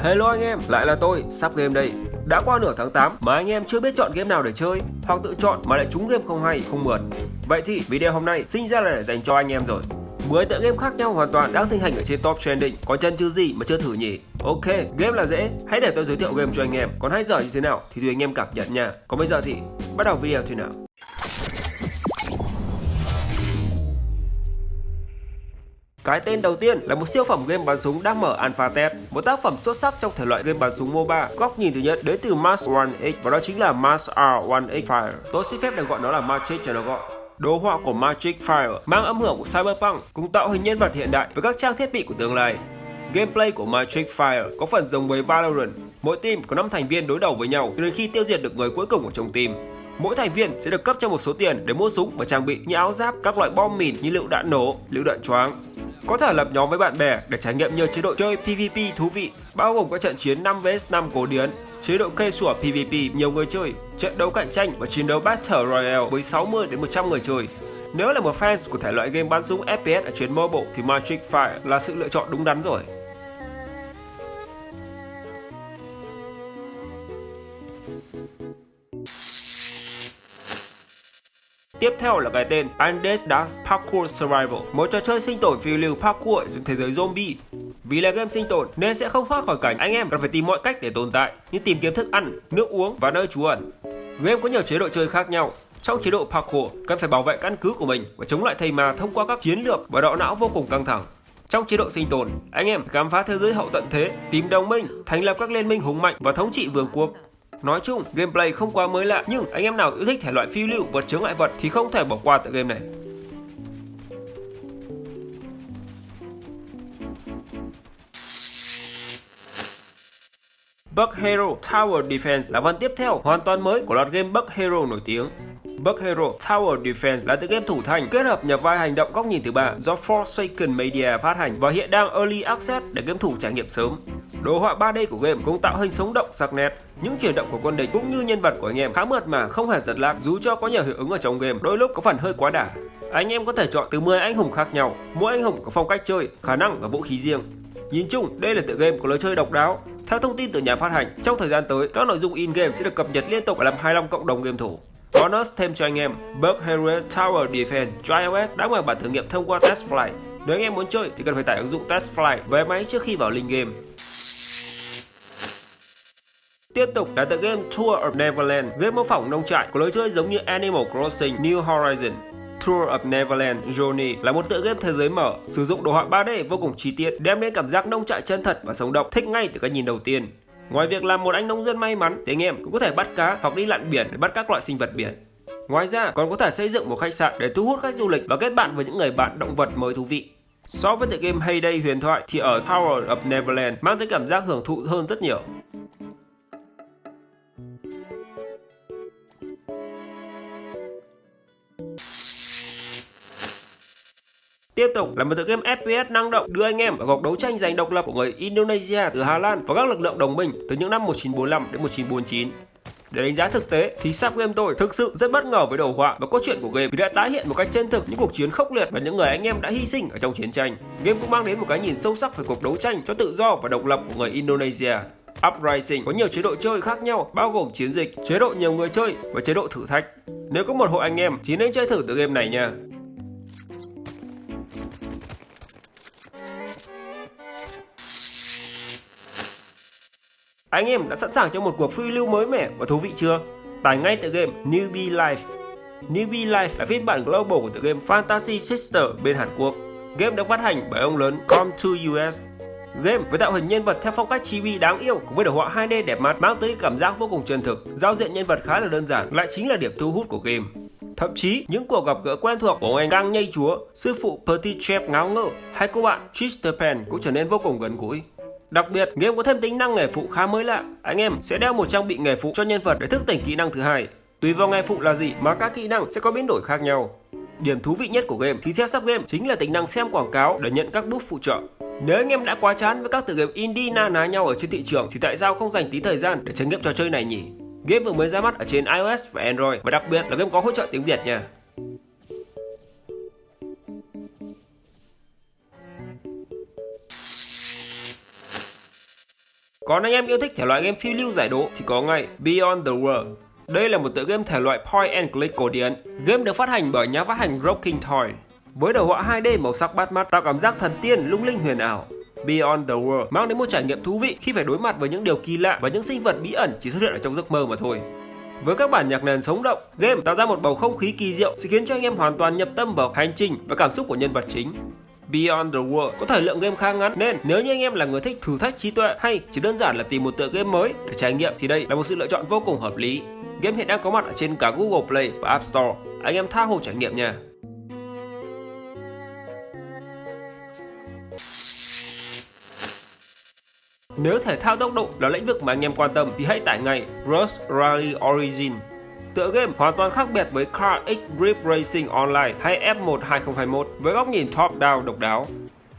Hello anh em, lại là tôi, Sắp Game đây. Đã qua nửa tháng 8 mà anh em chưa biết chọn game nào để chơi, hoặc tự chọn mà lại trúng game không hay, không mượt. Vậy thì video hôm nay sinh ra là để dành cho anh em rồi. 10 tựa game khác nhau hoàn toàn đang thịnh hành ở trên top trending, có chân chứ gì mà chưa thử nhỉ? Ok, game là dễ, hãy để tôi giới thiệu game cho anh em, còn hay dở như thế nào thì tùy anh em cảm nhận nha. Còn bây giờ thì bắt đầu video thôi nào. Cái tên đầu tiên là một siêu phẩm game bắn súng đang mở alpha test, một tác phẩm xuất sắc trong thể loại game bắn súng MOBA. Góc nhìn thứ nhất đến từ Mars 1X và đó chính là Mars R1X Fire. Tôi xin phép được gọi nó là Magic cho nó gọn. Đồ họa của Magic Fire mang âm hưởng của Cyberpunk cùng tạo hình nhân vật hiện đại với các trang thiết bị của tương lai. Gameplay của Magic Fire có phần giống với Valorant. Mỗi team có 5 thành viên đối đầu với nhau cho đến khi tiêu diệt được người cuối cùng ở trong team. Mỗi thành viên sẽ được cấp cho một số tiền để mua súng và trang bị như áo giáp, các loại bom mìn như lựu đạn nổ, lựu đạn choáng. Có thể lập nhóm với bạn bè để trải nghiệm nhiều chế độ chơi PvP thú vị, bao gồm các trận chiến 5 vs 5 cổ điển, chế độ cây sủa PvP nhiều người chơi, trận đấu cạnh tranh và chiến đấu Battle Royale với 60 đến 100 người chơi. Nếu là một fan của thể loại game bắn súng FPS ở trên mobile thì Magic Fire là sự lựa chọn đúng đắn rồi. Tiếp theo là cái tên Undead Dash Parkour Survival, một trò chơi sinh tồn phiêu lưu parkour trong thế giới zombie. Vì là game sinh tồn nên sẽ không thoát khỏi cảnh anh em cần phải tìm mọi cách để tồn tại, như tìm kiếm thức ăn, nước uống và nơi trú ẩn. Game có nhiều chế độ chơi khác nhau. Trong chế độ parkour, cần phải bảo vệ căn cứ của mình và chống lại thây ma thông qua các chiến lược và đọ não vô cùng căng thẳng. Trong chế độ sinh tồn, anh em khám phá thế giới hậu tận thế, tìm đồng minh, thành lập các liên minh hùng mạnh và thống trị vương quốc. Nói chung, gameplay không quá mới lạ, nhưng anh em nào yêu thích thể loại phiêu lưu và chướng ngại vật thì không thể bỏ qua tựa game này. Bug Hero Tower Defense là phần tiếp theo hoàn toàn mới của loạt game Bug Hero nổi tiếng. Bug Hero Tower Defense là tựa game thủ thành kết hợp nhập vai hành động góc nhìn thứ ba do Forsaken Media phát hành và hiện đang Early Access để game thủ trải nghiệm sớm. Đồ họa 3D của game cũng tạo hình sống động sắc nét. Những chuyển động của quân địch cũng như nhân vật của anh em khá mượt mà không hề giật lag, dù cho có nhiều hiệu ứng ở trong game đôi lúc có phần hơi quá đà. Anh em có thể chọn từ 10 anh hùng khác nhau, mỗi anh hùng có phong cách chơi, khả năng và vũ khí riêng. Nhìn chung, đây là tựa game có lối chơi độc đáo. Theo thông tin từ nhà phát hành, trong thời gian tới, các nội dung in-game sẽ được cập nhật liên tục và làm hài lòng cộng đồng game thủ. Bonus thêm cho anh em, Bug Hero Tower Defense cho iOS đã mở bản thử nghiệm thông qua TestFlight. Nếu anh em muốn chơi thì cần phải tải ứng dụng TestFlight về máy trước khi vào link game. Tiếp tục là tựa game Tour of Neverland, game mô phỏng nông trại có lối chơi giống như Animal Crossing New Horizon. Tour of Neverland Journey là một tựa game thế giới mở, sử dụng đồ họa 3D vô cùng chi tiết, đem đến cảm giác nông trại chân thật và sống động, thích ngay từ cái nhìn đầu tiên. Ngoài việc làm một anh nông dân may mắn, thì anh em cũng có thể bắt cá hoặc đi lặn biển để bắt các loại sinh vật biển. Ngoài ra, còn có thể xây dựng một khách sạn để thu hút khách du lịch và kết bạn với những người bạn động vật mới thú vị. So với tựa game Hay Day huyền thoại thì ở Tower of Neverland mang tới cảm giác hưởng thụ hơn rất nhiều. Tiếp tục là một tựa game FPS năng động đưa anh em vào cuộc đấu tranh giành độc lập của người Indonesia từ Hà Lan và các lực lượng đồng minh từ những năm 1945 đến 1949. Để đánh giá thực tế thì Sắp Game tôi thực sự rất bất ngờ với đồ họa và cốt truyện của game vì đã tái hiện một cách chân thực những cuộc chiến khốc liệt và những người anh em đã hy sinh ở trong chiến tranh. Game cũng mang đến một cái nhìn sâu sắc về cuộc đấu tranh cho tự do và độc lập của người Indonesia. Uprising có nhiều chế độ chơi khác nhau bao gồm chiến dịch, chế độ nhiều người chơi và chế độ thử thách. Nếu có một hội anh em thì nên chơi thử tựa game này nha. Anh em đã sẵn sàng cho một cuộc phiêu lưu mới mẻ và thú vị chưa? Tải ngay tựa game Newbie Life. Newbie Life là phiên bản global của tựa game Fantasy Sister bên Hàn Quốc. Game được phát hành bởi ông lớn Come to US. Game với tạo hình nhân vật theo phong cách chibi đáng yêu cùng với đồ họa 2D đẹp mắt mang tới cảm giác vô cùng chân thực. Giao diện nhân vật khá là đơn giản lại chính là điểm thu hút của game. Thậm chí những cuộc gặp gỡ quen thuộc của anh Gang Nhây Chúa, sư phụ Petit Chef ngáo ngơ hay cô bạn Chester Pan cũng trở nên vô cùng gần gũi. Đặc biệt, game có thêm tính năng nghề phụ khá mới lạ. Anh em sẽ đeo một trang bị nghề phụ cho nhân vật để thức tỉnh kỹ năng thứ hai. Tùy vào nghề phụ là gì mà các kỹ năng sẽ có biến đổi khác nhau. Điểm thú vị nhất của game thì theo Sắp Game chính là tính năng xem quảng cáo để nhận các buff phụ trợ. Nếu anh em đã quá chán với các tựa game indie na ná nhau ở trên thị trường thì tại sao không dành tí thời gian để trải nghiệm trò chơi này nhỉ? Game vừa mới ra mắt ở trên iOS và Android và đặc biệt là game có hỗ trợ tiếng Việt nha. Còn anh em yêu thích thể loại game phiêu lưu giải đố thì có ngay Beyond the World. Đây là một tựa game thể loại point and click cổ điển. Game được phát hành bởi nhà phát hành Rocking Toy. Với đồ họa 2D màu sắc bắt mắt, tạo cảm giác thần tiên lung linh huyền ảo. Beyond the World mang đến một trải nghiệm thú vị khi phải đối mặt với những điều kỳ lạ và những sinh vật bí ẩn chỉ xuất hiện ở trong giấc mơ mà thôi. Với các bản nhạc nền sống động, game tạo ra một bầu không khí kỳ diệu sẽ khiến cho anh em hoàn toàn nhập tâm vào hành trình và cảm xúc của nhân vật chính. Beyond the World có thời lượng game khá ngắn nên nếu như anh em là người thích thử thách trí tuệ hay chỉ đơn giản là tìm một tựa game mới để trải nghiệm thì đây là một sự lựa chọn vô cùng hợp lý. Game hiện đang có mặt ở trên cả Google Play và App Store. Anh em tha hồ trải nghiệm nha. Nếu thể thao tốc độ là lĩnh vực mà anh em quan tâm thì hãy tải ngay Rust Rally Origin. Tựa game hoàn toàn khác biệt với Car X Grip Racing Online hay F1 2021 với góc nhìn top-down độc đáo.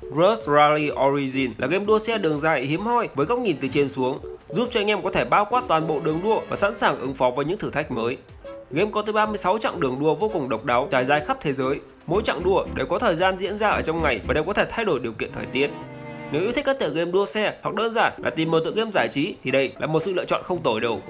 Rust Rally Origin là game đua xe đường dài hiếm hoi với góc nhìn từ trên xuống, giúp cho anh em có thể bao quát toàn bộ đường đua và sẵn sàng ứng phó với những thử thách mới. Game có tới 36 chặng đường đua vô cùng độc đáo trải dài khắp thế giới. Mỗi chặng đua đều có thời gian diễn ra ở trong ngày và đều có thể thay đổi điều kiện thời tiết. Nếu yêu thích các tựa game đua xe hoặc đơn giản là tìm một tựa game giải trí thì đây là một sự lựa chọn không tồi đâu.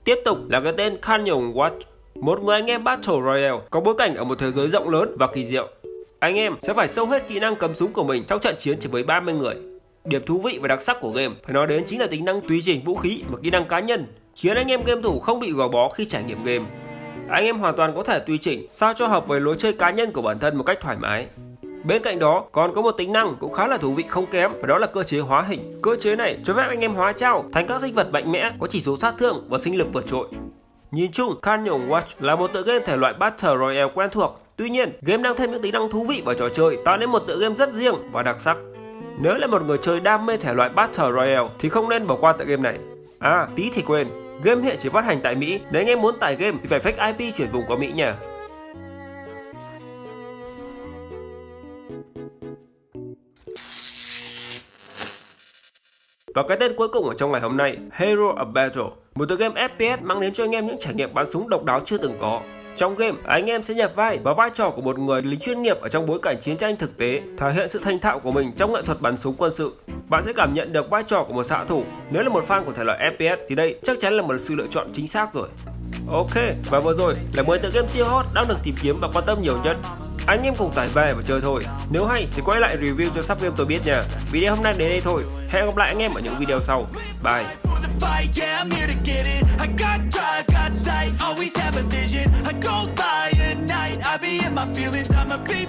Tiếp tục là cái tên Canyon Watch, một người anh em Battle Royale có bối cảnh ở một thế giới rộng lớn và kỳ diệu. Anh em sẽ phải xông hết kỹ năng cầm súng của mình trong trận chiến chỉ với 30 người. Điểm thú vị và đặc sắc của game phải nói đến chính là tính năng tùy chỉnh vũ khí và kỹ năng cá nhân, khiến anh em game thủ không bị gò bó khi trải nghiệm game. Anh em hoàn toàn có thể tùy chỉnh sao cho hợp với lối chơi cá nhân của bản thân một cách thoải mái. Bên cạnh đó còn có một tính năng cũng khá là thú vị không kém, và đó là cơ chế hóa hình. Cơ chế này cho phép anh em hóa trao thành các sinh vật mạnh mẽ có chỉ số sát thương và sinh lực vượt trội. Nhìn chung, Canyon Watch là một tựa game thể loại Battle Royale quen thuộc. Tuy nhiên, game đang thêm những tính năng thú vị vào trò chơi, tạo nên một tựa game rất riêng và đặc sắc. Nếu là một người chơi đam mê thể loại Battle Royale thì không nên bỏ qua tựa game này. À, tí thì quên, game hiện chỉ phát hành tại Mỹ, nếu anh em muốn tải game thì phải fake IP chuyển vùng qua Mỹ nha. Và cái tên cuối cùng ở trong ngày hôm nay, Hero of Battle, một tựa game FPS mang đến cho anh em những trải nghiệm bắn súng độc đáo chưa từng có. Trong game, anh em sẽ nhập vai vào vai trò của một người lính chuyên nghiệp ở trong bối cảnh chiến tranh thực tế, thể hiện sự thành thạo của mình trong nghệ thuật bắn súng quân sự. Bạn sẽ cảm nhận được vai trò của một xạ thủ. Nếu là một fan của thể loại FPS thì đây chắc chắn là một sự lựa chọn chính xác rồi. Ok, và vừa rồi là 10 tựa game siêu hot đang được tìm kiếm và quan tâm nhiều nhất. Anh em cùng tải về và chơi thôi. Nếu hay thì quay lại review cho sắp game tôi biết nha. Video hôm nay đến đây thôi. Hẹn gặp lại anh em ở những video sau. Bye. Fight, yeah, I'm here to get it. I got drive, got sight, always have a vision. I go by at night, I be in my feelings, I'ma be